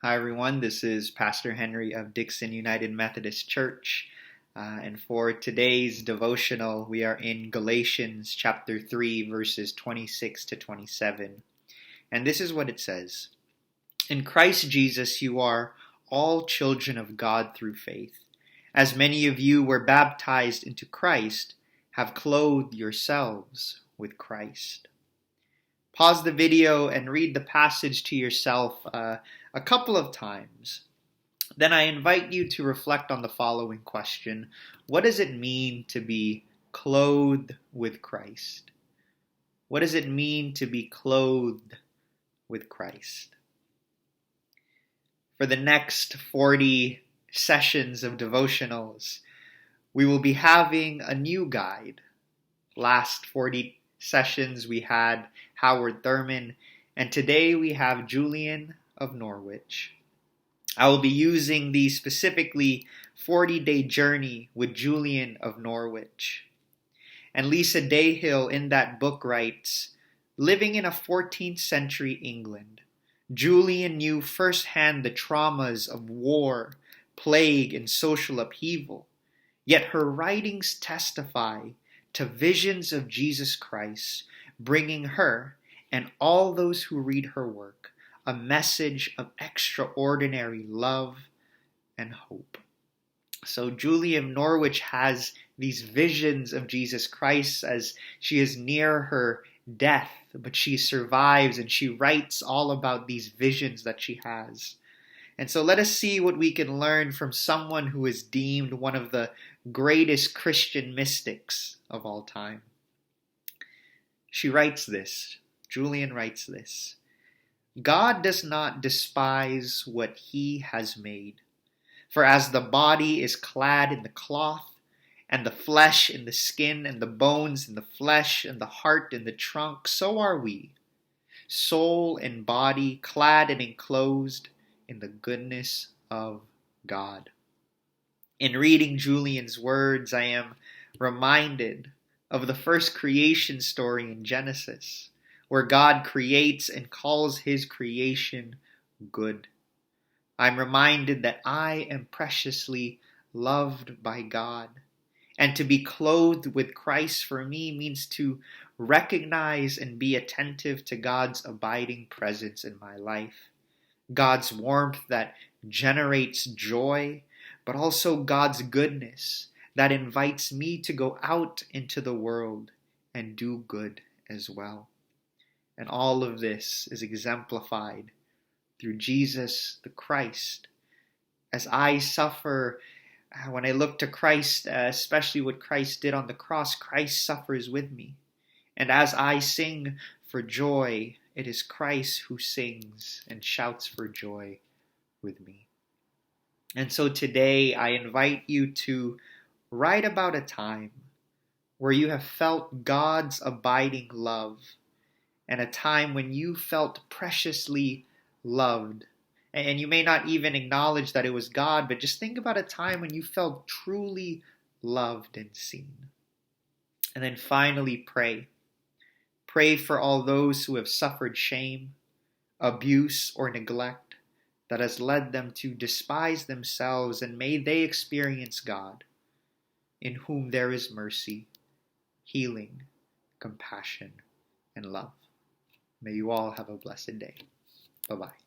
Hi, everyone. This is Pastor Henry of Dixon United Methodist Church. And for today's devotional, we are in Galatians chapter 3, verses 26 to 27. And this is what it says. In Christ Jesus, you are all children of God through faith. As many of you were baptized into Christ, have clothed yourselves with Christ. Pause the video and read the passage to yourself a couple of times. Then I invite you to reflect on the following question. What does it mean to be clothed with Christ? What does it mean to be clothed with Christ? For the next 40 sessions of devotionals, we will be having a new guide. Last 40 sessions we had Howard Thurman, and today we have Julian of Norwich. I will be using the specifically 40-day journey with Julian of Norwich. And Lisa Dayhill in that book writes, living in a 14th century England, Julian knew firsthand the traumas of war, plague, and social upheaval. Yet her writings testify to visions of Jesus Christ, bringing her and all those who read her work a message of extraordinary love and hope. So Julie of Norwich has these visions of Jesus Christ as she is near her death, but she survives and she writes all about these visions that she has. And so let us see what we can learn from someone who is deemed one of the greatest Christian mystics of all time. She writes this, Julian writes this, God does not despise what he has made. For as the body is clad in the cloth, and the flesh in the skin, and the bones in the flesh, and the heart in the trunk, so are we, soul and body clad and enclosed in the goodness of God. In reading Julian's words, I am reminded of the first creation story in Genesis, where God creates and calls his creation good. I'm reminded that I am preciously loved by God. And to be clothed with Christ for me means to recognize and be attentive to God's abiding presence in my life. God's warmth that generates joy, but also God's goodness that invites me to go out into the world and do good as well. And all of this is exemplified through Jesus the Christ. As I suffer, when I look to Christ, especially what Christ did on the cross, Christ suffers with me. And as I sing for joy, it is Christ who sings and shouts for joy with me. And so today I invite you to write about a time where you have felt God's abiding love and a time when you felt preciously loved. And you may not even acknowledge that it was God, but just think about a time when you felt truly loved and seen. And then finally pray. Pray for all those who have suffered shame, abuse, or neglect that has led them to despise themselves, and may they experience God, in whom there is mercy, healing, compassion, and love. May you all have a blessed day. Bye-bye.